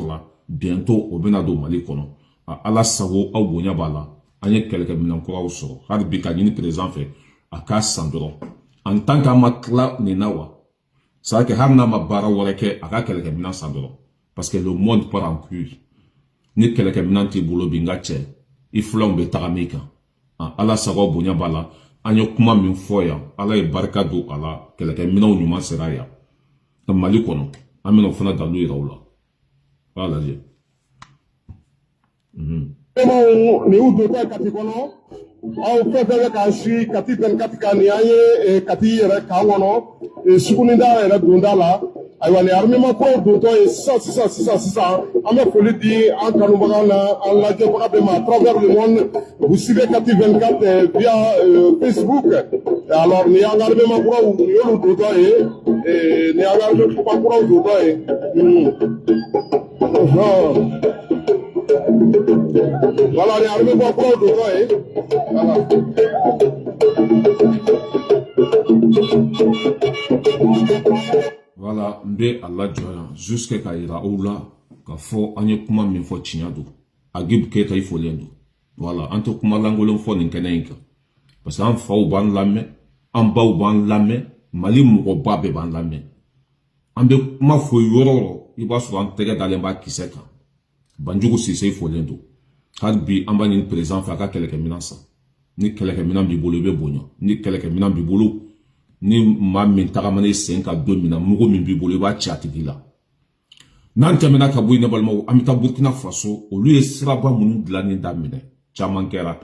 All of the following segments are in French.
là bientôt au benado Mali kono ala sago au bonya bala anye kelke minankura uso har bi ka ni présent fait aka sandoro en tant qu'amatla nenawa ça que har na ma bara woreke aka kelke minan sandoro parce que le monde part en couille ni kelke minan ti bolo binga che iflong be taramika ala sago bonya bala anye kuma min foya ala e barka do ala kelke minan nyuma seraya Mali kono ameno fana dalu irawla voilà je ni udoto kati kono au fefele ka shi kati ben kati kaniaye kati yere ka wono sukuninda yere dundala aywa ni armement ko doto e sisa ame foli di en kanu bagana en la je baga be ma travers le monde vous suivez kati 24 via Facebook alors ni armement ko yolu doto e ni armement ko doto voilà, les armées vont prendre le voilà, mbe Allah joya jusqu'à kaira oula ka fo anye kuma min fo chinyado agib keta ifo lendo voilà anto kuma langolo fo ninkenenka parce que an fa u ban lame an ba u ban lame mali mo ba be ban lame ambe kuma fo yororo iba so an tege dalemba kiseka banjugu sise ifo lendo harbi amba ni présent fa ka keleke minansa ni keleke minan bi bolo be bonyo ni keleke minan bi bolo ni ma min tagamane senka do mina mugo min bi bolo ba chati dila nan tamena ka buina balmo amita Burkina Faso o lui siraba munu dlani damine chaman kera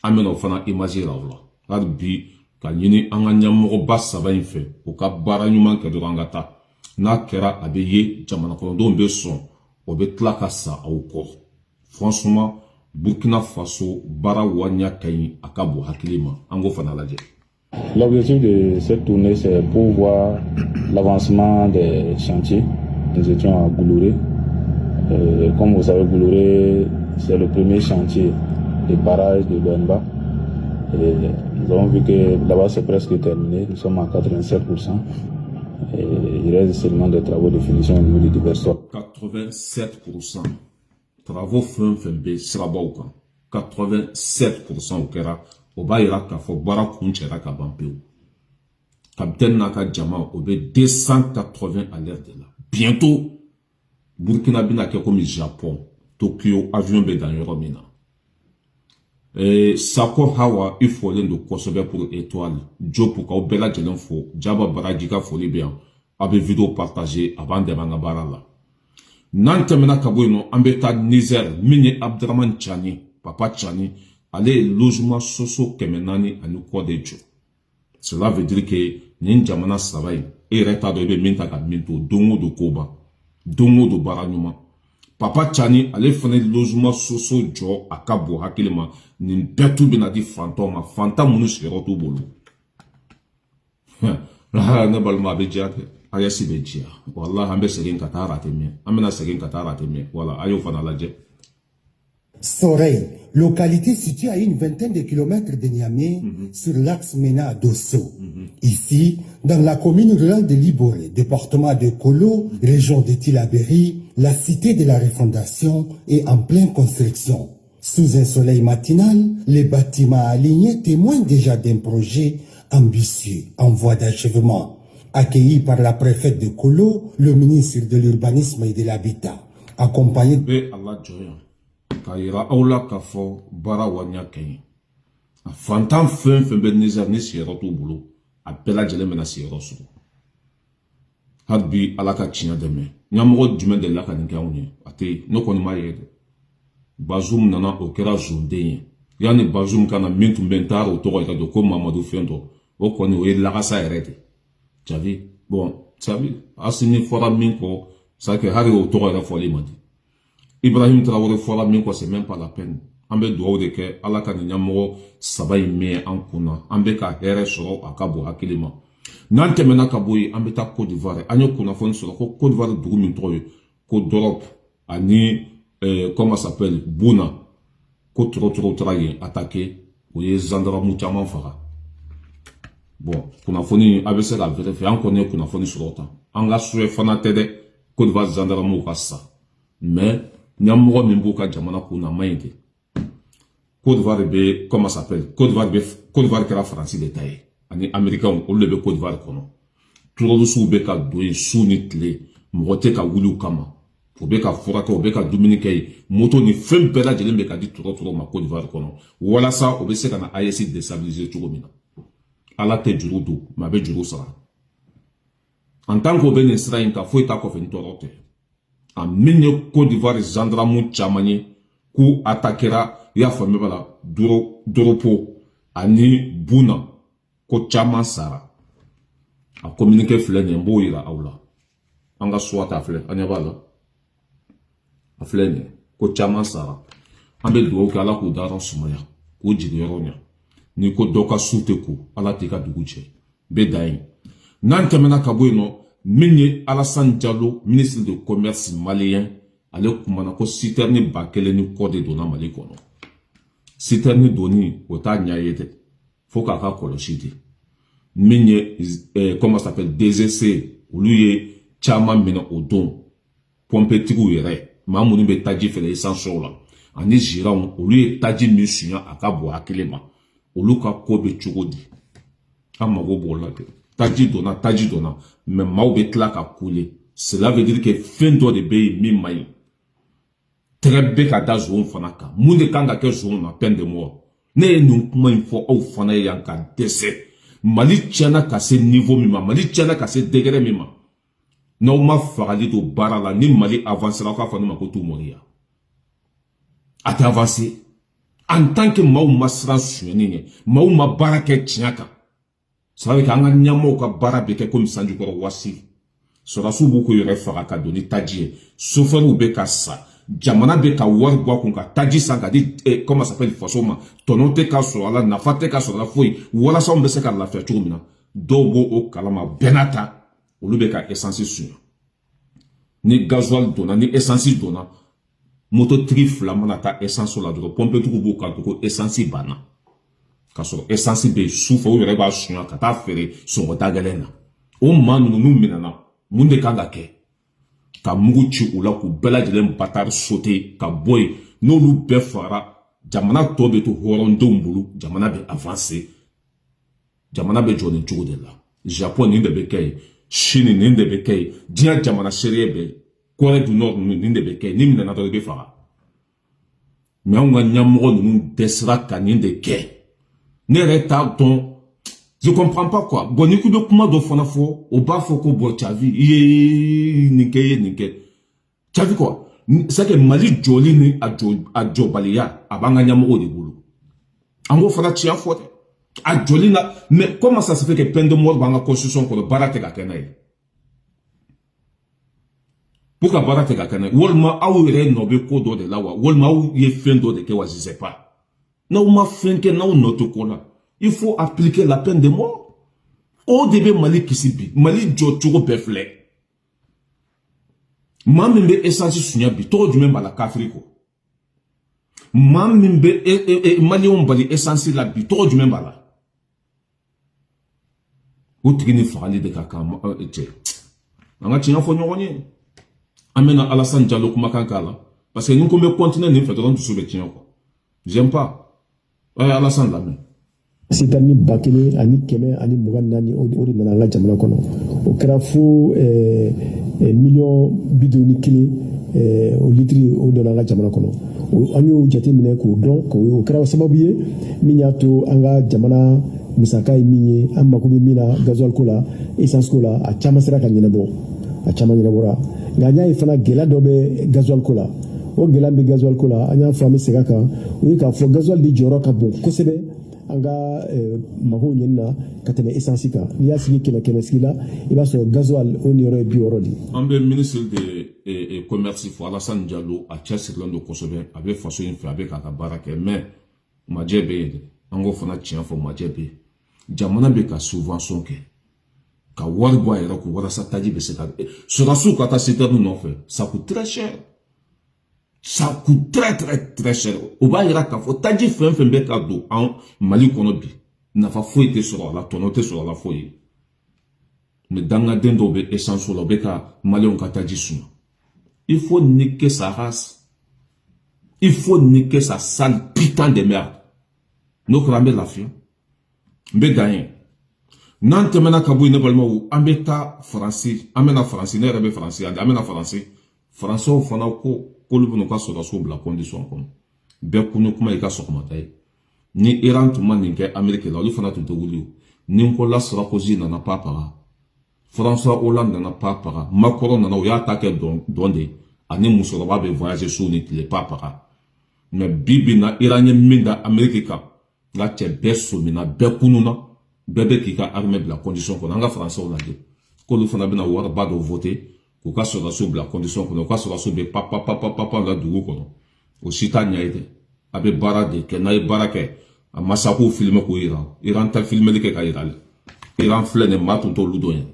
ameno fana imagine la harbi ka nyini anga nyammo ba saba infe o ka bara nyuma ke do ngata na kera abeye jamana ko do be son o be tlakasa au ko franchement Burkina Faso bara wanya kai akabo hakilima ango fana laje. L'objectif de cette tournée c'est pour voir l'avancement des chantiers. Nous étions à Goulouré. Comme vous savez, Goulouré c'est le premier chantier des barrages de l'ONBA. Nous avons vu que là-bas c'est presque terminé. Nous sommes à 87%. Et il reste seulement des travaux de finition au niveau des divers sols. 87%. Travaux fin B sirabauka 87% au kera oba iraka fo bara kunchera ka bampeu capitaine naka jama obe 280 à l'heure de là bientôt Burkina bina ke comme Japon Tokyo avion be dans Yoromina sako hawa il faut l'endo kosobe pour étoile job pour ka obela jelen fo jaba barajika fo libya abe vidéo partager avant de manga barala Nantemena Kaboino, Ambeta Niger, Mini Abdraman Chani, Papa Chani, allez logement soso kemenani à nous quoi de Dieu. Cela veut dire que Ninjamana Savay, et Reta de Mintaka Minto, Dongo de Koba, Dongo de Baranuma. Papa Chani, allez faire logement soso Jo, à Kabo Hakilema, Nimpetu Benadi Fantôme, Fantôme Munus Roto Bolo. La Nabalma Bejak. Ayasi bejia wallah ambe segen katara temie amena segen katara temie voilà ayo fana laje Soreil, localité située à une vingtaine de kilomètres de Niamey, sur l'axe Mena à Dosso. Ici, dans la commune rurale de Liboré, département de Kolo, région de Tilaberi, la cité de la refondation est en pleine construction. Sous un soleil matinal, les bâtiments alignés témoignent déjà d'un projet ambitieux en voie d'achèvement. Accueilli par la préfète de Kolo, le ministre de l'Urbanisme et de l'Habitat, accompagné de Allah Joya, Kaira Aula Kafo, Bara Wanya Kay. A Fantan Fun Nizer ni Sierrato Boulou, a Pela Jelemena Sierroso. Hadbi Alaka China deme, Nyamro Dumen de Laka Nikauni, Ate, no Konimayed. Bazoum Nana Okera Zunde, Yani Bazoum Kana Mintu Bentar au Toro de Koma Madou Fendo, Okoni ou Larasa Erede. Tu as vu? Bon, tu as vu? Asini Fora Minko, ça que Harry au Toro de Folie m'a dit. Ibrahim Traoré Fora Minko, c'est même pas la peine. Ambe doa de ke alaka ni nyamoro sabai me ankuna ambe ka here soro akabo hakilima nante mena kaboyi ambe ta Côte d'Ivoire anyo kuna fon soro ko Côte d'Ivoire dugu min toye ko d'Europe ani comment ça s'appelle Bouna ko trop traye attaqué ou les gendarmes chama fara bon kuna foni abese la vérifier on connaît kuna foni soro ta anga sué fana tede Côte d'Ivoire gendarme ko sa mais ɲamɔgɔ min b'u ka jamana kun na maɲi de. Côte d'Ivoire be, comment ça s'appelle? Côte d'Ivoire kɛra Faransi de ta ye. Ani Américains, olu de be Côte d'Ivoire kɔnɔ. Terroristes be ka don yen su ni tile, mɔgɔ tɛ ka wuli u kama. U be ka furakɛ, u be ka dumuni kɛ yen. Moto ni fɛn bɛɛ lajɛlen be ka di tɔrɔ ma Côte d'Ivoire kɔnɔ. Walasa u be se ka na AES déstabiliser cogo min na. Ala tɛ juru don, mais a be juru sara. En tant que be nin sira in ka foyi t'a kɔfɛ ni tɔɔrɔ tɛ. A min ye Côte d'Ivoire gendarme caman ye k'u attaquera, i y'a faamu bala, Doropo ani Buna ko caman sara. A communiqué filɛ nin ye, n b'o yira aw la. An ka SWAT a filɛ, an ɲɛ b'a la. A filɛ nin ye, ko caman sara. An bɛ dugawu kɛ Ala k'u dayɔrɔ sumaya, k'u jigiyɔrɔ ɲa. N'i ko dɔ ka su tɛ ko, Ala t'i ka dugu cɛ. Bɛ dan yen. N'an tɛmɛna ka bɔ yen nɔ, min ye Alassane Diallo, ministre de commerce malien, ale kumana ko citerne 1000 ni kɔ de donna Mali kɔnɔ. Citerne donni, o t'a ɲa ye dɛ. Fo k'a ka kɔlɔsi de. Min ye, comment ça s'appelle, DGC, olu ye caman minɛ o don. Pompetigiw yɛrɛ, maa minnu bɛ taji fɛnɛ essence la. Ani giranw, olu ye taji min suɲa a ka bɔ hakili ma. Olu ka ko bɛ cogo di? An mago b'o la de. Taji donna, mais maaw bɛ tila ka kule. Cela veut dire que fɛn dɔ de bɛ yen min man ɲi. Tɛgɛ bɛ ka da zon fana kan. Mun de kan ka kɛ zon na peine de mort. Ne ye nin kuma in fɔ aw fana ye yan ka dɛsɛ. Mali tiɲɛna ka se niveau min ma, Mali tiɲɛna ka se degré min ma. N'aw ma fagali don baara la, ni Mali avancera aw k'a fɔ ne ma ko t'u mɔriya. A tɛ avancer. En tant que maaw ma siran suɲɛni ye, maaw ma baara kɛ tiɲɛ kan. Ça veut dire qu'an ka ɲɛmɔgɔw ka baara bɛ kɛ comme Sanjukɔrɔ Wasi. Sɔrɔdasiw b'u ko yɛrɛ faga ka don ni taji ye. Chauffeurs bɛ ka sa. Jamana bɛ ka wari bɔ a kun ka taji san ka di comment ça s'appelle faso ma. Tɔnɔ tɛ ka sɔrɔ a la, nafa tɛ ka sɔrɔ a la foyi. Walasa anw bɛ se ka lafiya cogo min na. Dɔw b'o o kalama bɛɛ n'a ta. Olu bɛ ka essence suɲɛ. Ni gasoil donna, ni essence donna, mototigi fila mana taa essence la dɔrɔn pompetigiw b'o kan ko essence banna. Ka sɔrɔ essence bɛ sufɛ u yɛrɛ b'a suɲɛ ka taa feere sɔngɔda gɛlɛn na. O maa ninnu n'u minɛna, mun de kan ka kɛ? Ka mugu ci u la k'u bɛɛ lajɛlen batari sauter ka bɔ yen. N'olu bɛɛ fara, jamana tɔ bɛ to hɔrɔndenw bolo, jamana bɛ avancer. Jamana bɛ jɔ nin cogo de la. Japon nin de bɛ kɛ yen, Chine nin de bɛ kɛ yen, diɲɛ jamana seere bɛ, Corée du Nord nin de bɛ kɛ yen, ni minɛna dɔrɔn i bɛ faga. Mais anw ka ɲɛmɔgɔ ninnu dɛsɛra ka nin de kɛ. Ne yɛrɛ t'a dɔn. Je comprends pas quoi. Bon, ni kudo kuma do fana fo, o b'a fɔ ko bon Tchavi, nin kɛ. Tchavi quoi? C'est que Mali joli ni a jɔbaliya, a b'an ka ɲɛmɔgɔw de bolo. An b'o fana tiɲɛ fɔ dɛ. A joli na, mais comment ça se fait que peine de mort b'an ka constitution kɔnɔ baara tɛ ka kɛ n'a ye? Pour ka baara tɛ ka kɛ n'a ye, walima aw yɛrɛ nɔ bɛ ko dɔ de la wa, walima aw ye fɛn dɔ de kɛ wa, je sais pas. N'aw ma fɛn kɛ, n'aw nɔ tɛ ko la. Il faut appliquer la peine de mort. O de bɛ Mali kisi bi. Mali jɔ cogo bɛɛ filɛ. Maa min bɛ essence suɲɛ bi, tɔgɔ jumɛn b'a la kafiri kɔ? Maa min bɛ Maliyɛnw bali essence la bi, tɔgɔ jumɛn b'a la? O tigi ni fagali de ka kan cɛ. An ka tiɲɛ fɔ ɲɔgɔn ye. An bɛna Alassane Diallo kumakan k'a la. Parce que ni ko n bɛ continuer nin fɛ dɔrɔn dusu bɛ tiɲɛ kɔ. J'aime pas. Alassane lamɛn. Sitani 1000 ani 124 o de nana an ka jamana kɔnɔ. O kɛra fo million 51 o litiri o donna an ka jamana kɔnɔ. An y'o jate minɛ k'o dɔn o kɛra sababu ye min y'a to an ka jamana musaka ye min ye an mako bɛ min na gasoil ko la essence ko la a caman sera ka ɲɛnabɔ a caman ɲɛnabɔra nka an y'a ye fana gɛlɛya dɔ bɛ gasoil ko la o gɛlɛya bɛ gasoil ko la an y'a fɔ an bɛ segin a kan o ye k'a fɔ gasoil de jɔyɔrɔ ka bon kosɛbɛ an ka magow ɲɛni na ka tɛmɛ essence kan n'i y'a sigi 100 sigi la i b'a sɔrɔ gasoil o niyɔrɔ ye 60 de. An bɛ ministre de commerce fɔ Alassane Diallo a cɛsirilen don kosɛbɛ a bɛ faso in fɛ a bɛ k'a ka baara kɛ mais majɛ bɛ yen dɛ an k'o fana tiɲɛ fɔ majɛ bɛ yen jamana bɛ ka subvention kɛ ka wari bɔ a yɛrɛ ko walasa taji bɛ se ka sɔrɔdasiw ka taa citerne nɔfɛ ça coûte très cher. Ça coûte très cher. O b'a yira k'a fɔ taji fɛn fɛn bɛ ka don an Mali kɔnɔ bi nafa foyi tɛ sɔrɔ a la tɔnɔ tɛ sɔrɔ a la foyi. Mais dangaden dɔw bɛ essence la o bɛ ka Maliyɛnw ka taji suɲɛ. Il faut niquer sa race. Il faut niquer sa sale putain de merde. Nous cramons la fille. Mais gagner. Nante mena kabou ne balma ou ambeta français, amena français, ne rebe français, amena français. Français au fana ko kolu no ka so da so bla condition kon. Be kunu kuma ika so kuma tay. Ni Iran tuma ni ke Amerique la lu fana to dogulu. Ni ko la Sarkozy na papa. François Hollande na papa. Macron na o ya attaquer donde ani musoroba be voyager sur ni les papa. Mais bibi na Iranien minda Amerique ka. La tche beso mina be kununa. Bébé qui a armé la condition qu'on a en français on a dit qu'on nous fait na war ba de voter qu'on ka sur la condition qu'on ka sur be papa la dugo qu'on au sitania été abe barade que na barake a massacre filmé ko Iran ta filmé que ka Iran flene matu to ludoyen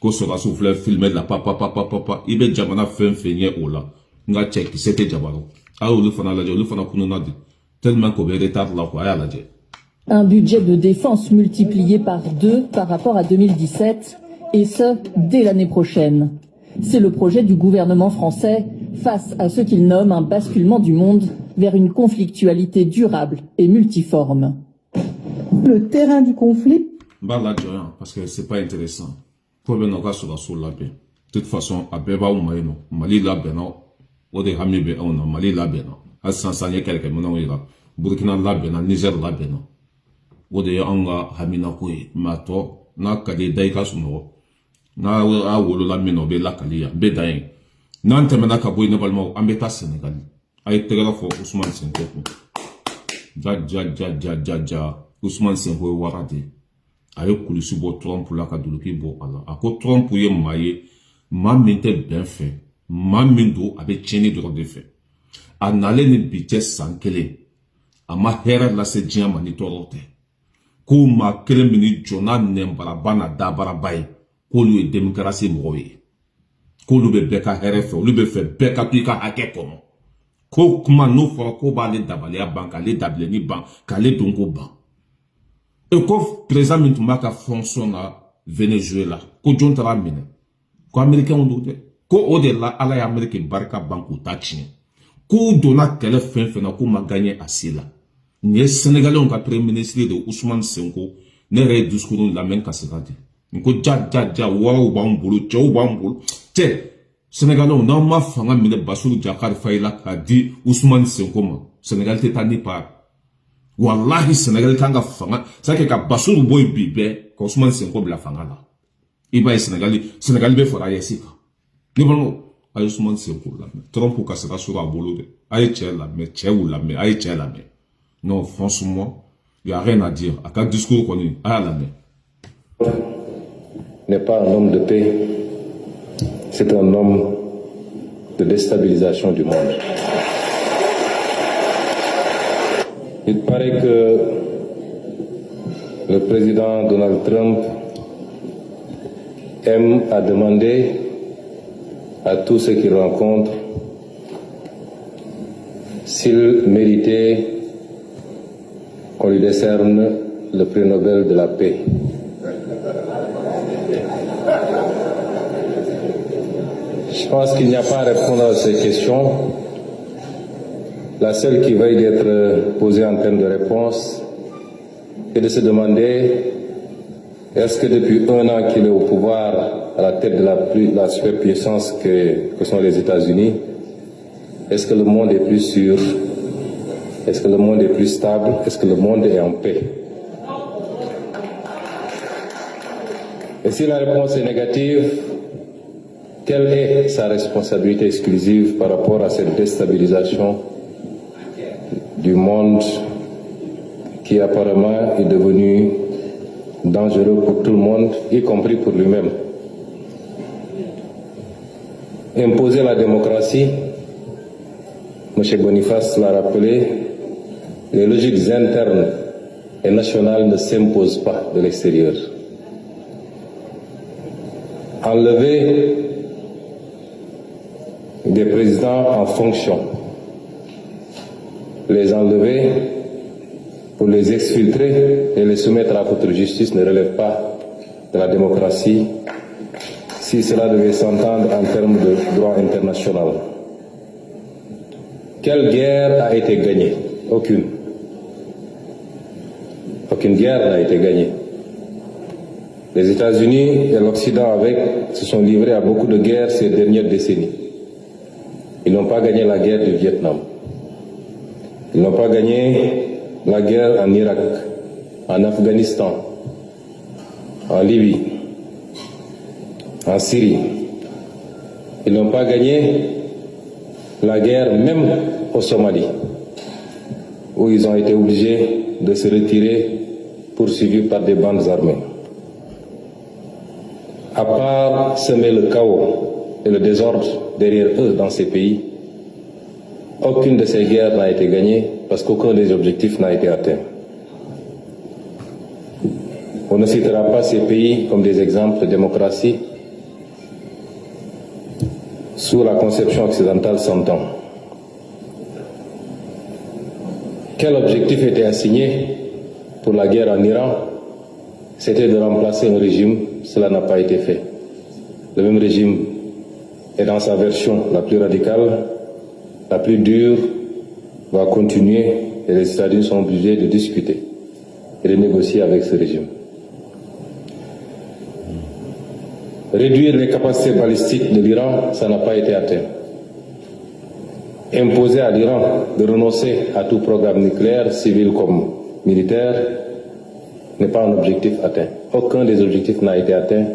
ko sur la filmé la papa ibe jamana fenye ola nga check c'était jabaro a ou le fana la le fana kununa dit tellement ko be retard la ko aya la je. Un budget de défense multiplié par 2 par rapport à 2017, et ce, dès l'année prochaine. C'est le projet du gouvernement français face à ce qu'il nomme un basculement du monde vers une conflictualité durable et multiforme. Le terrain du conflit. Parce que c'est pas intéressant. Pour bien encore sur la paix. De toute façon, à Beba ou Maïno, Mali la beno, ou de Hamibe on a Mali la beno, à Sansanya quelqu'un, Burkina la beno, Niger la beno. O de anga hamina koy mato na kali daika suno na a wolo la mino be la kali ya be dain nan temena ka boy ne balmo ambeta Sénégal ay tegala fo Ousmane Sonko ja Ousmane Sonko warade ay kulisi bo Trump la ka duluki bo ala ako Trump ye maye ma minte bien fait ma mindo avec cheni droit de fait anale ni biche sankele ama hera la se dia manitorote ko ma kelen mini jona nembara bana dabara bay ko lu démocratie moye ko lu be beka herefe lu be fe beka tuika hake kono ko kuma no fora ko ba le dabale banka le dable ni ban ka le dongo ban e ko président Mintumaka fonctionne Venezuela ko jontara mine ko américain on doute ko o de la ala ya Amerique barka banku tachi ko dona kele fen na ko ma gagner asila. Ni Sénégalais ont premier ministre de Ousmane Sonko ne re discours la même kasirati nko ja wa bambulu tchou bambulu tché Sénégalais on a ma fanga mine Bassirou Diomaye Faye la ka di Ousmane Sonko ma Sénégal te tani par wallahi Sénégal kanga fanga ça que ka Bassirou boy bibe ko Ousmane Sonko la fanga la iba Sénégal be fora yesika ni bon ay Ousmane Sonko la Trump ka sera sur abolo de ay tché la mais tché ou la mais ay tché la mais. Non, franchement, il n'y a rien à dire. À quel discours qu'on est à la main. N'est pas un homme de paix, c'est un homme de déstabilisation du monde. Il paraît que le président Donald Trump aime à demander à tous ceux qu'il rencontre s'il méritait qu'on lui décerne le prix Nobel de la paix. Je pense qu'il n'y a pas à répondre à ces questions. La seule qui veuille d'être posée en termes de réponse est de se demander est-ce que depuis 1 an qu'il est au pouvoir à la tête de la superpuissance que sont les États-Unis, est-ce que le monde est plus sûr? Est-ce que le monde est plus stable? Est-ce que le monde est en paix? Et si la réponse est négative, quelle est sa responsabilité exclusive par rapport à cette déstabilisation du monde qui apparemment est devenu dangereux pour tout le monde, y compris pour lui-même? Imposer la démocratie, M. Boniface l'a rappelé, les logiques internes et nationales ne s'imposent pas de l'extérieur. Enlever des présidents en fonction, les enlever pour les exfiltrer et les soumettre à votre justice ne relève pas de la démocratie, si cela devait s'entendre en termes de droit international. Quelle guerre a été gagnée? Aucune. Aucune guerre n'a été gagnée. Les États-Unis et l'Occident avec se sont livrés à beaucoup de guerres ces dernières décennies. Ils n'ont pas gagné la guerre du Vietnam. Ils n'ont pas gagné la guerre en Irak, en Afghanistan, en Libye, en Syrie. Ils n'ont pas gagné la guerre même au Somalie, où ils ont été obligés de se retirer poursuivis par des bandes armées. À part semer le chaos et le désordre derrière eux dans ces pays, aucune de ces guerres n'a été gagnée parce qu'aucun des objectifs n'a été atteint. On ne citera pas ces pays comme des exemples de démocratie sous la conception occidentale s'entend. Quel objectif était assigné pour la guerre en Iran? C'était de remplacer un régime. Cela n'a pas été fait. Le même régime est dans sa version la plus radicale, la plus dure, va continuer et les États-Unis sont obligés de discuter et de négocier avec ce régime. Réduire les capacités balistiques de l'Iran, ça n'a pas été atteint. Imposer à l'Iran de renoncer à tout programme nucléaire, civil comme militaire, n'est pas un objectif atteint. Aucun des objectifs n'a été atteint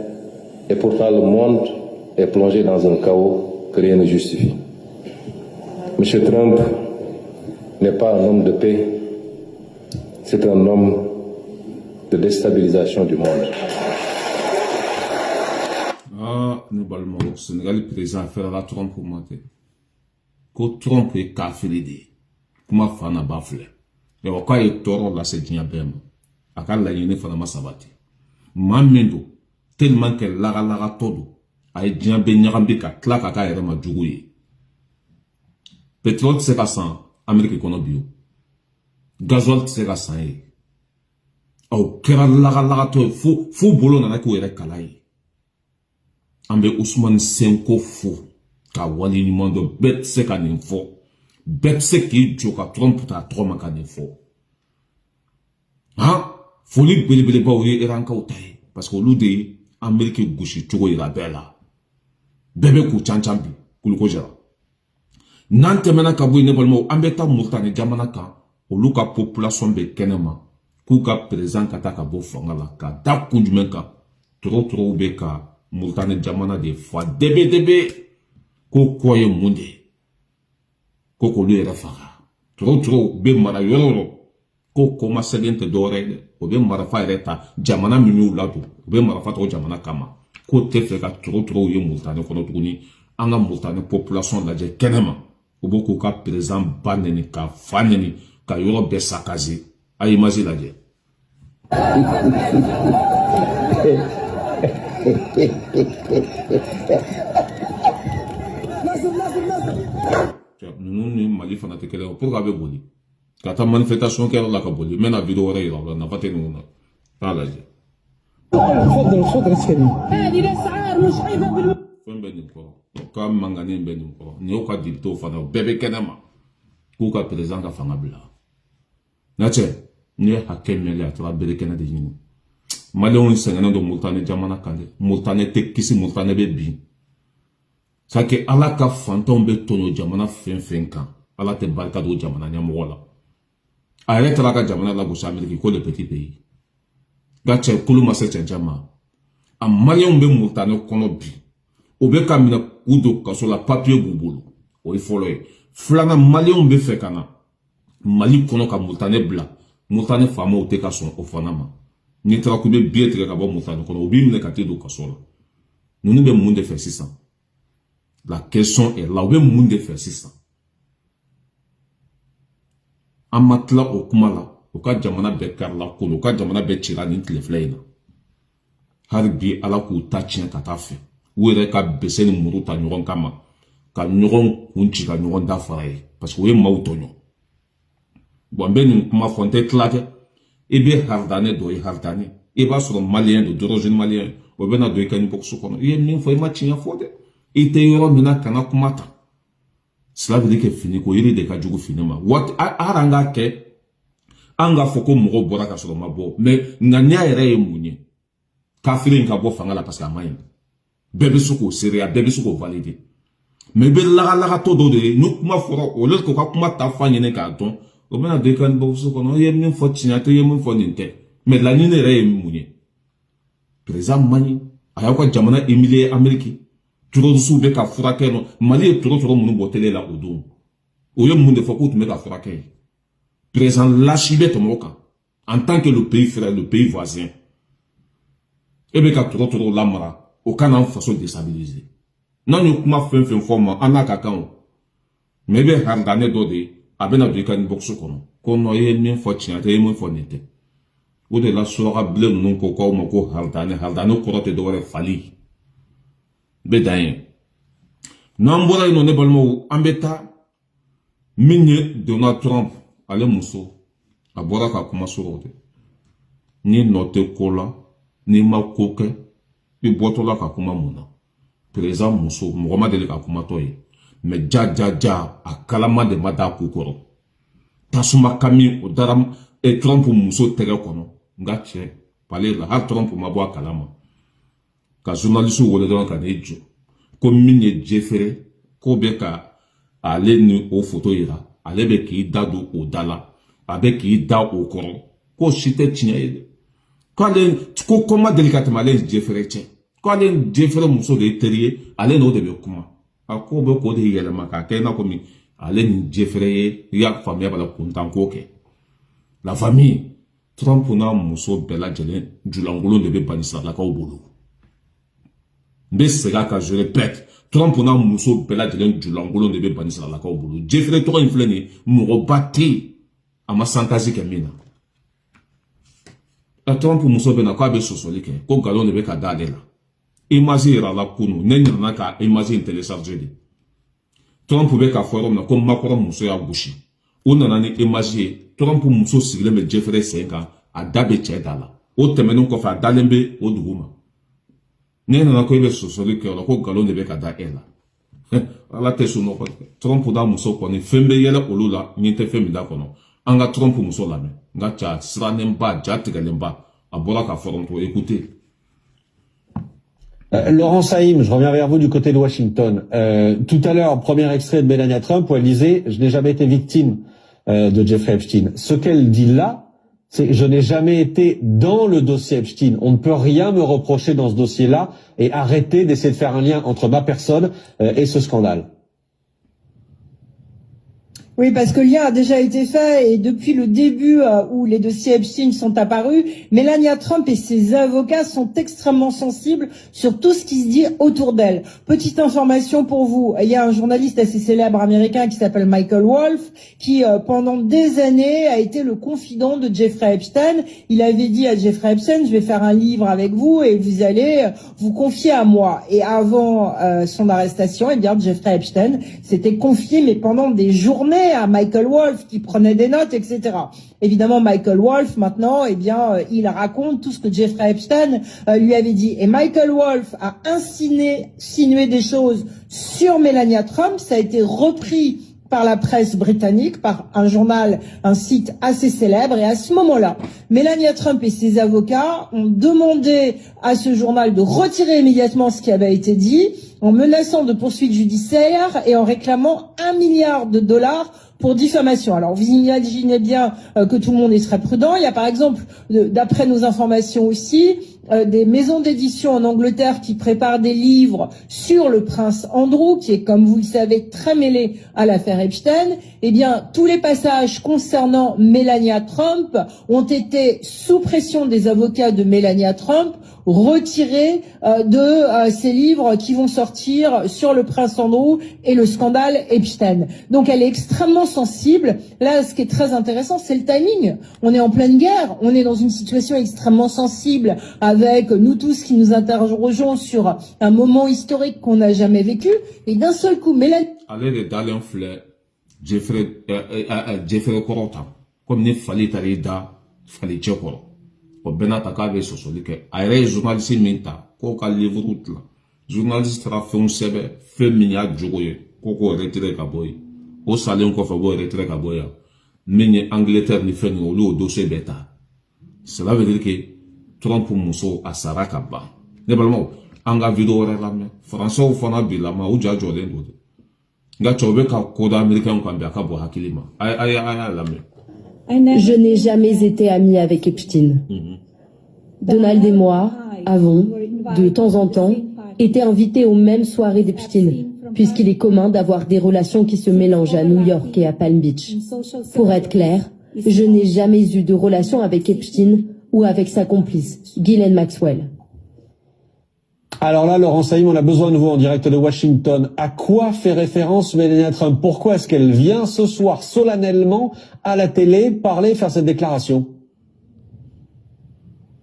et pourtant le monde est plongé dans un chaos que rien ne justifie. M. Trump n'est pas un homme de paix, c'est un homme de déstabilisation du monde. Ah, nous balmons au Sénégal, le président a fait la Trump pour monter. Que Trump est café comment fana bafle. Et au cas où toro la c'est bien bien. Akal la yene fana ma sabati. Mamendo tellement que laga todo ay bien ben nyarambe ka tlaka ka yere ma juguye. Pétrole c'est ka san Amérique kono bio. Gazole c'est ka san e. Au kera laga to fo bolo na ko yere kalai. Ambe Ousmane Senko fou. Ka wali ni mondo bet se ka ninfo. Bet se ki joka Trump ta troma ka ninfo. Ha? Folie belebele ba oye eranka utaye. Parce que l'oude Amérique gouchi chogo ira bela. Bebe ku chanchambi. Kuluko jara. Nante mena kabou ne balmo ambeta mourtane jamana ka. Oluka population be kenema. Kuka présent kata kabo fangala ka. Da kunjumenka. Trop beka. Mourtane jamana de fois. Debe. Ko koye munde. Ko kolu era faga. Trop be mara yororo. Ko koma sedente dore. Obe marafa ereta jamana minu ladu obe marafa to jamana kama ko tefe ka trop ye multane kono tuguni anga multane population la je kenema obo ko ka présent baneni ka faneni ka yoro be sakazi ay mazi la je nous ni mali fana te kele pour ka be boli kata manifestation kera la kaboli mena video ora ira na fate nuna ala je تفضل سيدي هذه الاسعار مش عيبه fen be nim ko ka mangani be nim ko ni o ka dipto fana bebe kenema ku ka president ka fanga bla na che ni hakemele atra bere kenade yini malon sengana do multane jamana kande multane te kisi multane be bi sake ala ka fantom be tono jamana fen kan ala te barka do jamana nya mola ayé tala ka jamana la go Amérique ko le petit pays gache kulu mase chenchama a malien be multane kono bi obe kamina kudo kasola papier bubulu o ifolo e flana malien be fekana mali kono ka multane bla multane famo o te ka son o fanama ni tra ku be bietre ka bo multane kono obi mine ka te do kasola nous be monde faire 600 la question est là obe monde faire 600 amatla okumala oka jamana be karla ko oka jamana be chira ni tlefleina harbi ala ku tachien katafe were ka beseni muruta nyoron kama ka nyoron kunchi ka nyoron dafaye parce que we mautonyo bombe ni kuma fonte klake ebe hardane do hardane eba sur malien de d'origine malien o bena do ikani boxu kono ye min fo ma chinya fo de ite yoro mina kana kumata cela veut dire que fini ko yiri de ka jugu fini ma what aranga ke anga foko mo bora ka solo mabo mais nganya yere e munye kafirin ka bo fanga la parce que amayin bebe suko seria bebe suko valider mais be la to do de no kuma foro o le ko ka kuma ta fanye ne ka don o bena do ikani boxu kono ye min fo chinya to ye min fo ninte mais la ni ne re e munye président mani ayako jamana emilie ameriki turo su be ka furake no mali e turo munu botele la odum o ye mun de foko tu me ka furake président lachibe tomoka en tant que le pays frère le pays voisin e be ka turo lamara o kana façon déstabiliser non yo kuma fen forma anaka kan mais be handane do de abena do kan boxu kono ye min fo chiate ye min fo nete o de la sora ble non ko ma ko haldane ko te do wala fali be dayen nambora ino ne balmo ambeta minye Donald Trump ale muso abora ka kuma sorode ni note kola ni makoke bi botola ka kuma muna président muso Muhammad Ali ka kuma toye me ja akalama de mada kokoro tasuma kami odaram e Trump muso tege kono ngache pale la har Trump ma bo akalama ka journaliste wole don ka nejo ko minye jefere ko be ka ale ni o photo ira ale be ki dadu o dala abe ki da o koro ko shite tinya ide ko ale ko koma délicatement ale jefere che ko ale jefere muso de terie ale no de be kuma ako be ko de yele maka kena ko mi ale ni jefere ya famille bala kuntan ko ke la famille Trump na muso bela jelen julangolo de be banisa la ka obolo mbe sega ka je répète Trump na muso bela jelen julangolo de be banisa la ka obolo jefre to infleni mo bati ama santazi kemina a Trump muso be na ka be sosolike ko galon de be ka dadela imagine ra la kunu nenna na ka imagine télécharger de Trump be ka forum na ko makoro muso ya bushi ona na ni imagine Trump muso sigle me Jeffrey Senga a dabe chedala o temenu ko fa dalembe o duguma nena na ko be sosoli ke ko galon de be ka da ela ala te suno ko Trump da muso ko ni fembe yele olula ni te fembe da kono anga Trump muso la me nga cha sranemba jatgalemba abora ka forum to écouter. Laurent Saïm, je reviens vers vous du côté de Washington. Tout à l'heure, premier extrait de Melania Trump où elle disait « Je n'ai jamais été victime de Jeffrey Epstein ». Ce qu'elle dit là, c'est « Je n'ai jamais été dans le dossier Epstein. On ne peut rien me reprocher dans ce dossier-là et arrêter d'essayer de faire un lien entre ma personne et ce scandale ». Oui, parce que le lien a déjà été fait et depuis le début où les dossiers Epstein sont apparus, Melania Trump et ses avocats sont extrêmement sensibles sur tout ce qui se dit autour d'elle. Petite information pour vous, il y a un journaliste assez célèbre américain qui s'appelle Michael Wolff qui pendant des années a été le confident de Jeffrey Epstein. Il avait dit à Jeffrey Epstein, je vais faire un livre avec vous et vous allez vous confier à moi. Et avant son arrestation, eh bien Jeffrey Epstein s'était confié mais pendant des journées à Michael Wolff qui prenait des notes, etc. Évidemment, Michael Wolff, maintenant, eh bien, il raconte tout ce que Jeffrey Epstein lui avait dit. Et Michael Wolff a insinué des choses sur Melania Trump. Ça a été repris par la presse britannique, par un journal, un site assez célèbre. Et à ce moment-là, Melania Trump et ses avocats ont demandé à ce journal de retirer immédiatement ce qui avait été dit, en menaçant de poursuites judiciaires et en réclamant $1 milliard pour diffamation. Alors, vous imaginez bien que tout le monde est très prudent. Il y a par exemple, d'après nos informations aussi, des maisons d'édition en Angleterre qui préparent des livres sur le prince Andrew, qui est, comme vous le savez, très mêlé à l'affaire Epstein. Eh bien, tous les passages concernant Melania Trump ont été, sous pression des avocats de Melania Trump, retirés de ces livres qui vont sortir sur le prince Andrew et le scandale Epstein. Donc elle est extrêmement sensible. Là, ce qui est très intéressant, c'est le timing. On est en pleine guerre, on est dans une situation extrêmement sensible avec nous tous qui nous interrogeons sur un moment historique qu'on n'a jamais vécu. Et d'un seul coup, Mélanie... Allez, d'aller en fleur, Jeffrey Korota, comme il fallait aller da, fallait tchekoro. o benata ka be sosoli ke a yɛrɛ ye journaliste min ta ko ka livre la journaliste taara fɛnw sɛbɛ fɛn min y'a jogo ye ko retiré ka bɔ yen o salen kɔfɛ b'o retiré ka bɔ yan min ye Angleterre ni fɛn olu y'o dossier bɛɛ ta cela veut dire que Trump muso a sara ka ban ne balimaw an ka video wɛrɛ lamɛn français fana bi lama u ja jɔlen don nka cɛw bɛ ka koda américain kan bi a ka bɔ hakili ma a y'a lamɛn. Je n'ai jamais été amie avec Epstein. Donald et moi avons, de temps en temps, été invités aux mêmes soirées d'Epstein, puisqu'il est commun d'avoir des relations qui se mélangent à New York et à Palm Beach. Pour être clair, je n'ai jamais eu de relation avec Epstein ou avec sa complice, Ghislaine Maxwell. Alors là, Laurent Saïm, on a besoin de vous en direct de Washington. À quoi fait référence Melania Trump? Pourquoi est-ce qu'elle vient ce soir solennellement à la télé parler, faire cette déclaration?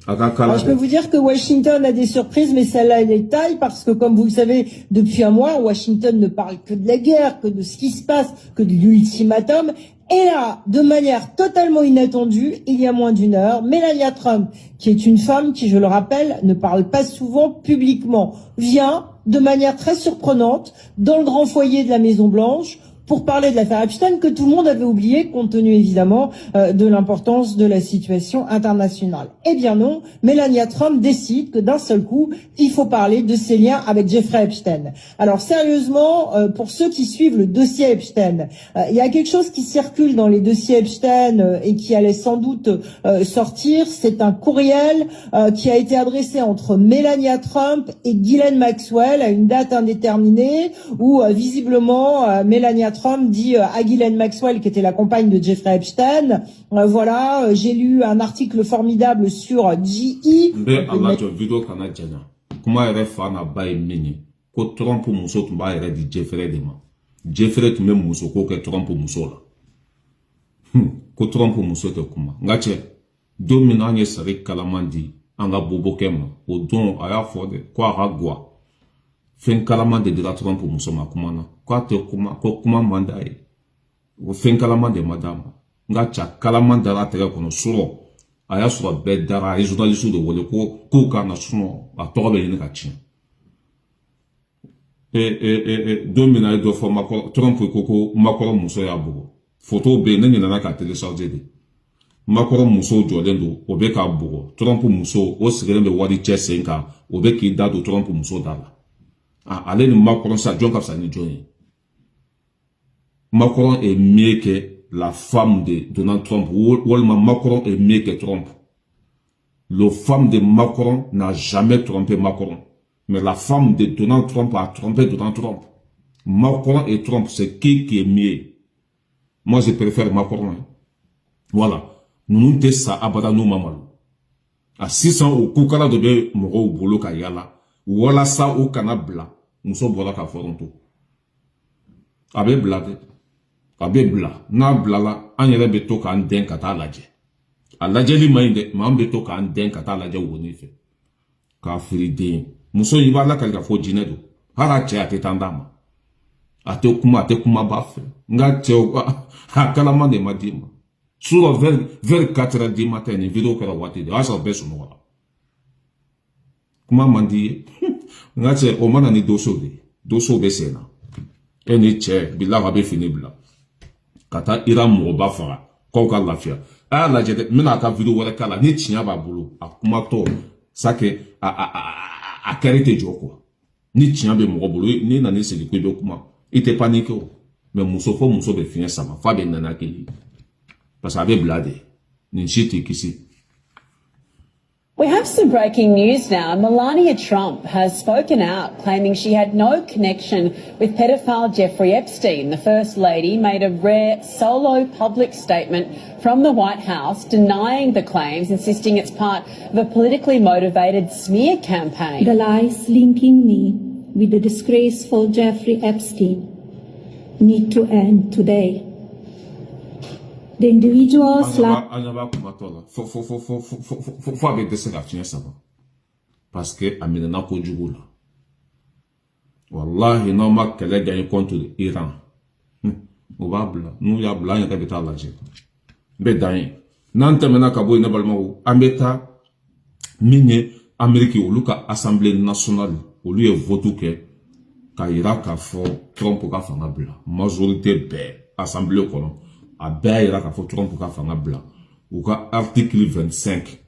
Alors, je peux vous dire que Washington a des surprises, mais celle-là, elle est taille, parce que comme vous le savez, depuis un mois, Washington ne parle que de la guerre, que de ce qui se passe, que de l'ultimatum. Et là, de manière totalement inattendue, il y a moins d'une heure, Melania Trump, qui est une femme qui, je le rappelle, ne parle pas souvent publiquement, vient de manière très surprenante dans le grand foyer de la Maison-Blanche pour parler de l'affaire Epstein que tout le monde avait oublié compte tenu évidemment de l'importance de la situation internationale. Eh bien non, Melania Trump décide que d'un seul coup, il faut parler de ses liens avec Jeffrey Epstein. Alors sérieusement, pour ceux qui suivent le dossier Epstein, il y a quelque chose qui circule dans les dossiers Epstein et qui allait sans doute sortir. C'est un courriel qui a été adressé entre Melania Trump et Ghislaine Maxwell à une date indéterminée où visiblement Melania Trump dit à Ghislaine Maxwell, qui était la compagne de Jeffrey Epstein, voilà, j'ai lu un article formidable sur GE. Mais Allah tu vidéo kana jana. Kuma yɛrɛ fa na ba ye min ye ko Trump muso tun b'a yɛrɛ di Jeffrey de ma. Jeffrey tun bɛ muso ko kɛ Trump muso la. Ko Trump muso tɛ kuma. Nka cɛ don min an ye sari kalaman di an ka bobokɛ ma o don a y'a fɔ de ko a ka guwa. Fɛn kalaman de dira Trump muso ma kuma na. Ko a tɛ kuma ko kuma man d'a ye. O fɛn kalaman de ma d'a ma. Nka cɛ kalaman dara a tɛgɛ kɔnɔ sɔrɔ a y'a sɔrɔ bɛɛ dara a ye journaliste de wele ko k'u ka na sunɔ a tɔgɔ bɛ ɲini ka tiɲɛ. Don min na a ye dɔ fɔ Trump ko Macron muso y'a bugɔ. Photo bɛ yen ne ɲinɛna ka télécharger de. Macron muso jɔlen don o bɛ k'a bugɔ. Trump muso o sigilen bɛ wari cɛ sen kan o bɛ k'i da don Trump muso da la. Ale ni Macron sa jɔn ka fisa ni jɔn ye. Macron est mieux que la femme de Donald Trump. Walima Macron est mieux que Trump. Le femme de Macron n'a jamais trompé Macron. Mais la femme de Donald Trump a trompé Donald Trump. Macron et Trump, c'est qui est mieux? Moi, je préfère Macron. Hein. Voilà. Nous sommes ça abada nous mamal. À 600 au koukala de moro bolo kayala. Voilà ça au canabla. Nous sommes voilà ka foronto. Abe blade. Abe bla. Na blala. An yere beto ka an den kata laje. A laje li mainde. Ma an beto ka an den kata laje woni fe. Ka fride. Muso yiba la kalika fo jinedo. Hara che ate tandama. Ate kuma bafe. Nga che ha kalama de madima. Sur vers 4h du matin, une vidéo que la wati de. Asa beso no wala. Kuma mandi. Nga che o mana ni doso de. Doso besena. Eni che bila wabe fini bila. Kata ira mo ba fara. Ko ka lafia. A la jede mina ka vidéo wala kala ni chinya ba bulu. Akuma to sake a karité joko. Ni chinya be mo bulu ni na ni seli ko be kuma. Ite panique o. Mais muso be finir sama. Fa be nana kili. Parce que blade. Ni chiti kisi. We have some breaking news now. Melania Trump has spoken out, claiming she had no connection with pedophile Jeffrey Epstein. The First Lady made a rare solo public statement from the White House denying the claims, insisting it's part of a politically motivated smear campaign. The lies linking me with the disgraceful Jeffrey Epstein need to end today. The individuals faut avec des sélections ça va parce que amina na ko jugula wallahi no ma kele gagne contre l'Iran o va bla nous ya bla ya kabita la je be dain nante mena ka boy na balma ambeta Mine Amérique ou ka Assemblée nationale ou lui vote que ka ira ka fo Trump ka fanga bla majorité be Assemblée kono a be ira ka fo Trump ka fanga bla ou ka article 25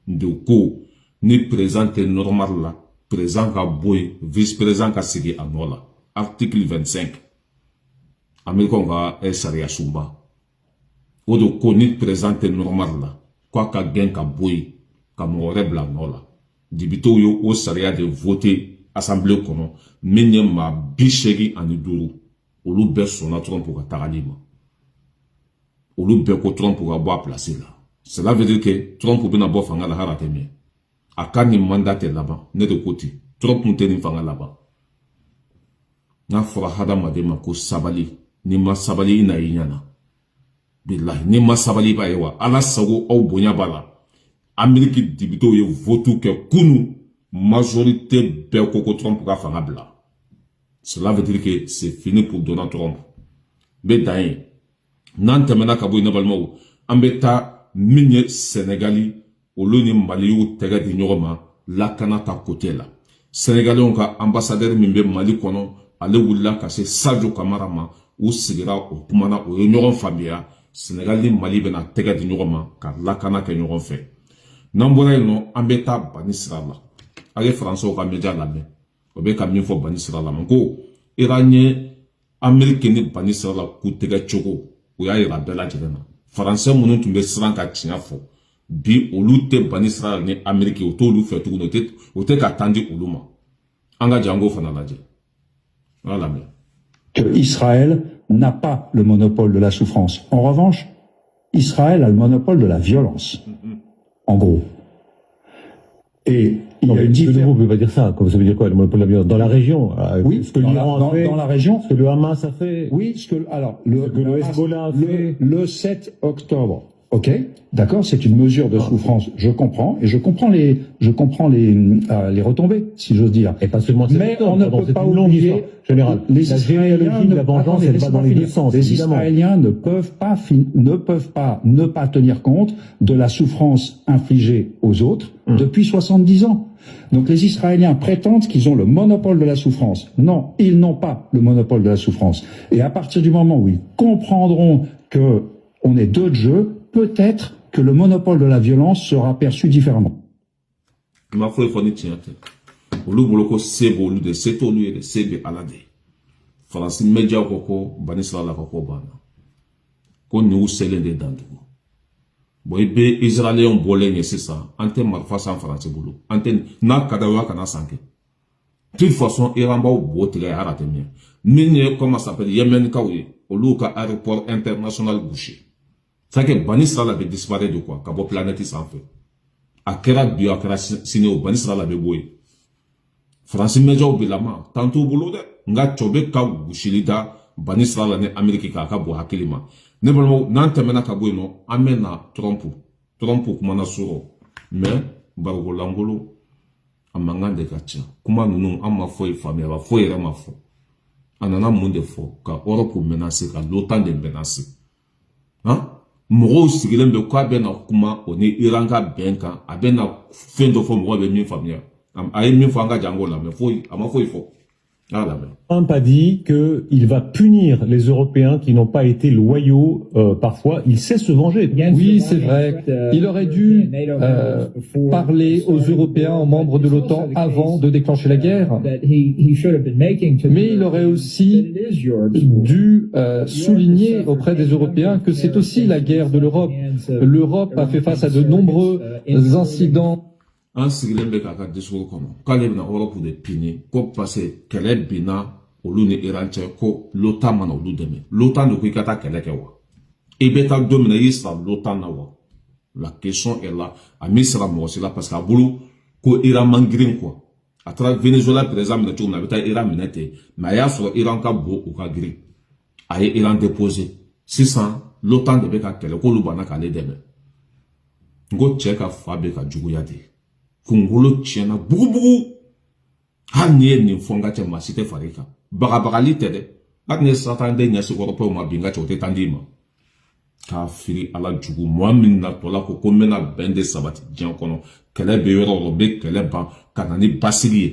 de ko ni présente normal la présent ka boy vice-président ka sigi anola article 25 Américain ka sharia sumba o do ko ni présente normal la quoi ka gen ka boy ka mo rebla nola dibito yo o sharia de voter Assemblée kono menye ma bishegi ani duru olu be sona Trump ka tagalima olu be ko Trump ka bo placer là. Cela veut dire que Trump bena bo fanga la harate me akani mandate là-bas ne de côté Trump muteni fanga là-bas na fora hada madema ko sabali ni ma sabali ina yinyana billahi ni ma sabali ba yewa ala sago au bonya bala Amérique dibito ye votu ke kunu majorité Bekoko Trump ka fanga bla. Cela veut dire que c'est fini pour Donald Trump. Mais d'ailleurs, nantemena kabo inabalmo ambeta minye Sénégali au loni Mali ou tega di nyoma la kanata côté là. Sénégalais on ka ambassadeur mimbe Mali kono ale wula ka se Sadio Camara ma ou sigira o kumana o nyoron famia Sénégali Mali bena tega di nyoma ka la kanaka nyoron fait. Nambora no ambeta banisra la. Avec Français au média la main. Au bec à mieux faut bannir sur la main. Go, Iranien, Américain bannir sur la coutega chogo. Ou ya ira bella djena. Français mon tu me sera ka tia fo. Bi au lutte bannir sur la Américain au tout lu fait tout noter. Au te attendu au luma. Anga django fanalaje. Voilà mais. Que Israël n'a pas le monopole de la souffrance. En revanche, Israël a le monopole de la violence. En gros. Et il y a une différence. Vous ne pouvez pas dire ça. Comme ça veut dire quoi, le monopole de la violence dans la région? Oui, ce que l'Iran a fait, dans la région, ce que le Hamas a fait. Oui, le Hezbollah a fait. Le 7 octobre. Ok, d'accord, c'est une mesure de souffrance. Je comprends et je comprends les retombées, si j'ose dire. Et pas seulement. Mais on ne peut pas oublier, général. Les Israéliens, la vengeance, elle va dans les deux sens. Les Israéliens ne peuvent pas ne pas tenir compte de la souffrance infligée aux autres depuis 70 ans. Donc les Israéliens prétendent qu'ils ont le monopole de la souffrance. Non, ils n'ont pas le monopole de la souffrance. Et à partir du moment où ils comprendront que on est deux de jeu, peut-être que le monopole de la violence sera perçu différemment. Ma foi, il faut n'y tenir. Olu boloko sebo olu de seto olu de sebe alade. Faransi media koko banisla la koko bana. Ko ni usele de dandu. Boy be Israélien bolé c'est ça. Ante marfa sans français bolo. Ante na kadawa kana sanke. De toute façon, Iran ba botre arate mien. Minye comment s'appelle Yemen kawi. Olu ka aéroport international bouché. Ça que Banisra la disparaît de quoi? Kabo planète sans feu. A kera bio a kera signé Banisra la beboy. France meja ou bilama. Tanto boulot de. Nga chobe ka bushilida Banisra la ne Amérique ka bo hakilima. Ne bolmo nantemena kabo no amena Trump. Trump kumana suro. Mais bargo langolo amanga de kacha. Kuma nunu amma foi famille ba foi rama fo. Anana monde fo ka Europe menacer ka l'OTAN de menacer. Hein? Moro sigilen be kwa be na kuma oni iranga benka abena fendo fo mo be mi famia am ay mi fanga jango la me foi ama foi fo ala me. Trump a dit qu'il va punir les Européens qui n'ont pas été loyaux parfois. Il sait se venger. Oui, c'est vrai. Il aurait dû parler aux Européens, aux membres de l'OTAN, avant de déclencher la guerre. Mais il aurait aussi dû souligner auprès des Européens que c'est aussi la guerre de l'Europe. L'Europe a fait face à de nombreux incidents. Un sigilembe kaka discours kono kale na Europe de pini ko passé kele bina olu ni iranche ko l'OTAN mana olu deme l'OTAN de kikata kele kewa e beta domina yisra l'OTAN na wa la question est là a misra mo c'est là parce que bulu ko Iran mangrin quoi à travers Venezuela par exemple na tuna beta Iran minete mais ya sur Iran ka bo ou ka gris a Iran déposé 600 l'OTAN de beka kele ko lu bana kale deme ngo cheka fabe ka jugu yade Kungolo tiena bugu hanye ni fonga cha masite farika baga bagali tede akne satande nya se ko ma binga chote tandima k'a firi ala jugu mɔgɔ min natɔla ko n bɛna bɛn de sabati diɲɛ kɔnɔ kɛlɛ bɛ yɔrɔ o bɛ kɛlɛ ban ka na ni basigi ye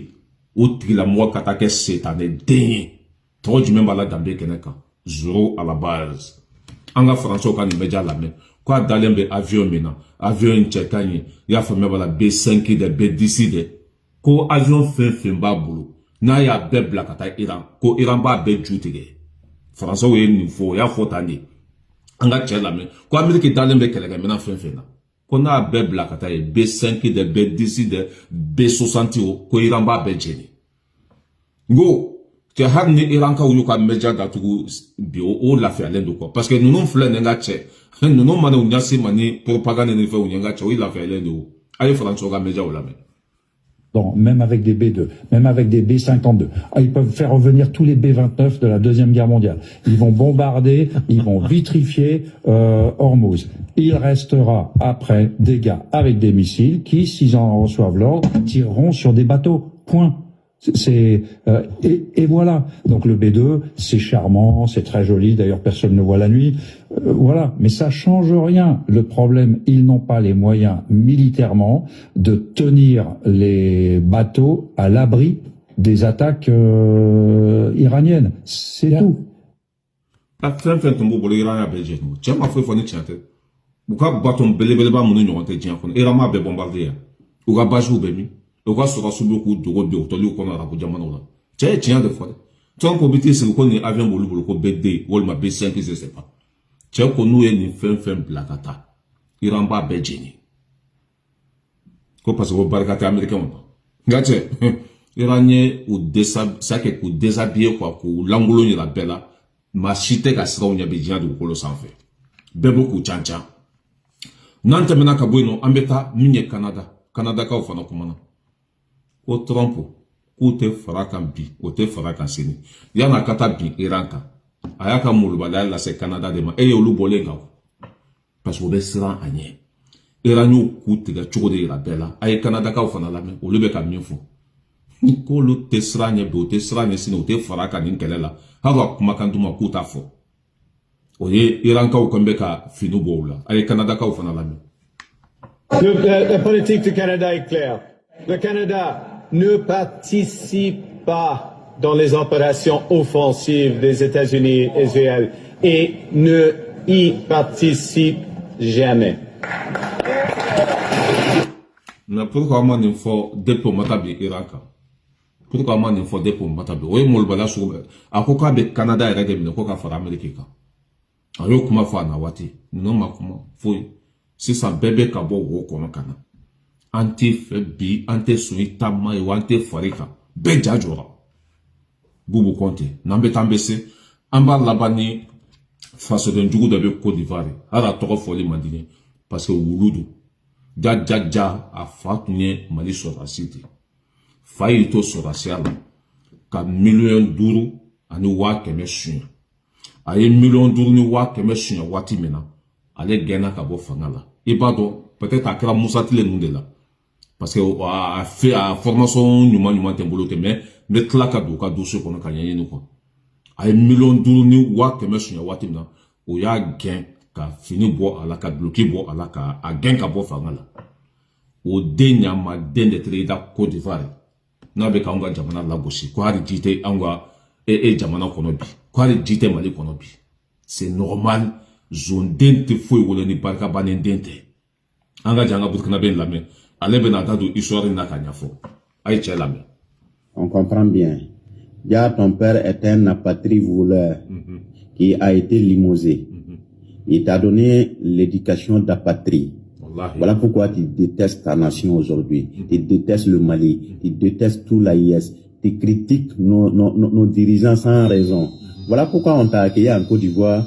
o tigilamɔgɔ ka taa kɛ setanɛ den ye tɔgɔ jumɛn b'a la danbe kɛnɛ kan zoro à la base an ka faransɛw ka nin bɛ ja lamɛn ko a dalen bɛ avion min na avion in cɛ ka ɲi i y'a faamuya b'a la B5 dɛ B10 dɛ ko avion fɛn fɛn b'a bolo n'a y'a bɛɛ bila ka taa Iran ko Iran b'a bɛɛ ju tigɛ faransɛw ye nin fɔ o y'a fɔ tan de an ka cɛ lamɛn ko Ameriki dalen bɛ kɛlɛkɛminɛn fɛn fɛn na ko n'a y'a bɛɛ bila ka taa ye B5 dɛ B10 dɛ B60 ko Iran b'a bɛɛ jeni ngo cɛ hali ni Iran ka y'u ka média datugu bi o lafiyalen don quoi parce que ninnu filɛ nin ka cɛ ninnu mana u ɲasi ma ni propagande ni fɛnw ye n ka cɛ o lafiyalen don a ye faransɛw ka média o lamɛn. Bon, même avec des B2, même avec des B52. Ils peuvent faire revenir tous les B29 de la Deuxième Guerre mondiale. Ils vont bombarder, ils vont vitrifier Hormuz. Il restera après des gars avec des missiles qui, s'ils en reçoivent l'ordre, tireront sur des bateaux. Point. Et voilà. Donc le B2, c'est charmant, c'est très joli. D'ailleurs, personne ne voit la nuit. Voilà. Mais ça change rien. Le problème, ils n'ont pas les moyens militairement de tenir les bateaux à l'abri des attaques iraniennes. C'est tout. O ka sɔrɔ subu k'u dogo bi hôteliw kɔnɔ arabu jamanaw la cɛ ye tiɲɛ de fɔ dɛ tɔn ko bi t'i sigi ko nin avion b'olu bolo ko B2 walima B5 je sais pas cɛ ko n'u ye nin fɛn fɛn bila ka taa Iran b'a bɛɛ jeni ko parce que ko barika tɛ américain na nka cɛ Iran ye u sake k'u déshabiller quoi k'u lankolon yira bɛɛ la maa si tɛ ka siraw ɲɛ bi diɲɛ dugukolo sanfɛ bɛɛ bɛ k'u cancan n'an tɛmɛna ka bɔ yen nɔ an bɛ taa min ye Kanadakaw fana kumana ko Trump k'u tɛ fara kan bi o tɛ fara kan sini yan'a ka taa bin Iran kan a y'a ka molobaliya lase Canada de ma e y'olu bɔlen kan parce que o bɛ siran a ɲɛ Iran y'u k'u tigɛ cogo de yira bɛɛ la a ye Kanadakaw fana lamɛn olu bɛ ka min fɔ k'olu tɛ siran ɲɛ bi o tɛ siran ɲɛ sini o tɛ fara kan nin kɛlɛ la hali a kumakan d'u ma k'u t'a fɔ o ye Irankaw kan bɛ ka fini bɔ o la a ye Kanadakaw fana lamɛn. La politique du Canada est claire. Le Canada ne participe pas dans les opérations offensives des États-Unis et Israël et ne y participe jamais. Mais pourquoi moi ne faut diplomate bi Irak? Pourquoi moi ne faut diplomate bi? Oui, molbala sur a ko ka be Canada et rege ko ka fara Amerika ka. Ayo kuma fa na wati. Non ma kuma foi. Si sa bébé ka bo wo kono kana. Anti fe bi, anti suni tamma e wante farika. Be jajora. Bubu Konte. Nambe tambese. Amba labani face d'un jugu de Côte d'Ivoire. Ara toko foli mandine. Parce que wuludu. Ja a fatunye mali sorasiti. Fayito sorasiala. Ka $1,000,000 ani wa keme sunya. Aye $1,000,000 ni wa keme sunya wati mena. Ale gena ka bo fangala. Ibado peut-être à kera Moussa Tile Nundela. Parce que a fait à formation nyuma tembolo mais claka do ka dossier kono ka nyenye ko. Aye $1,000,000 ni wa keme sunya wati mena. O ya gain ka fini bo ala ka bloquer bo ala ka a gain ka bo fangala. O denya ma den de trade Côte d'Ivoire. Na be ka nga jamana la bosi. Ko hari jite anga jamana kono bi. Ko hari jite mali kono bi. C'est normal. Zone dente foi wole ni barka banen dente anga janga Burkina ben lame ale ben atadu histoire na kanya fo ay che lame. On comprend bien. Ya ton père est un apatrie voleur qui a été limogé. Il t'a donné l'éducation d'apatrie. Voilà pourquoi tu détestes ta nation aujourd'hui. Tu détestes le Mali, tu détestes tout l'AIS, tu critiques nos dirigeants sans raison. Voilà pourquoi on t'a accueilli en Côte d'Ivoire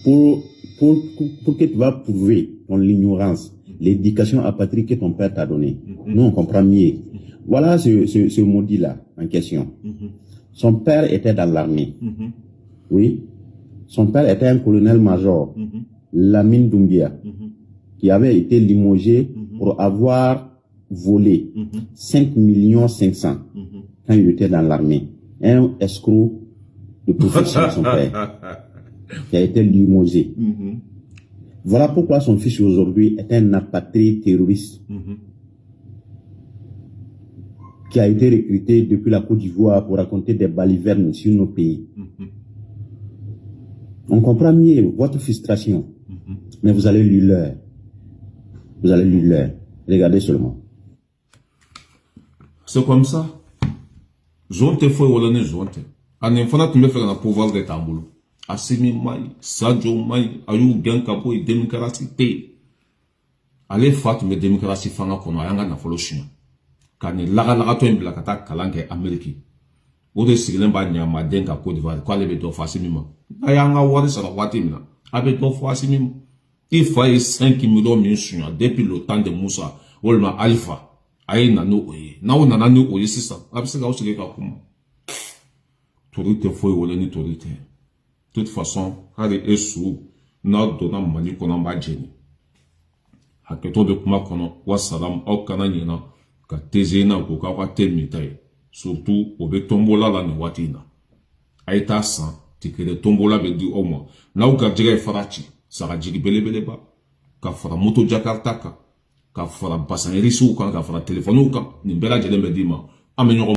pour que tu vas prouver ton ignorance, l'éducation apatrie que ton père t'a donnée. Nous, on comprend mieux. Voilà ce maudit-là en question. Son père était dans l'armée. Oui. Son père était un colonel-major, Lamine Doumbia, qui avait été limogé pour avoir volé 5,5 millions quand il était dans l'armée. Un escroc de profession, son père, qui a été limogé. Voilà pourquoi son fils aujourd'hui est un apatride terroriste qui a été recruté depuis la Côte d'Ivoire pour raconter des balivernes sur nos pays. On comprend mieux votre frustration, mais vous allez lui leur. Vous allez lui leur. Regardez seulement. C'est comme ça. Zonte foi wala zonte. Anen fana tumbe fait na pouvoir de tambulu. Asimi mai, Sadio mai, ayu ganka boy démocratie pe. Ale fat me démocratie fanga kono ayanga na folo shina. Kani laga to imbla kata kalange Ameriki. Ode sigilen ba nyama denka Côte d'Ivoire ko ale be do fasimima. Ayanga wari sala wati mina. Abe do fasimima. Il faut 5 millions de depuis le temps de Moussa, Olma Alpha. Aïe nano oye. Na o nana no oye c'est ça. Abse ga o sege ka kuma. Torite foi wala ni torite. De toute façon, hade esu na dona mali kona ba jeni. Haketo be kuma kono wa salam au kana nyina ka tezena ko ka wa temitai. Surtout o be tombola la ni watina. Aïta san tikere tombola be di o mo. Na o ga jere farachi. Sara jigi belebele ba ka fara moto Jakarta ka fara basan risu ka fara telefonu ka ni bela jele be dima amenyo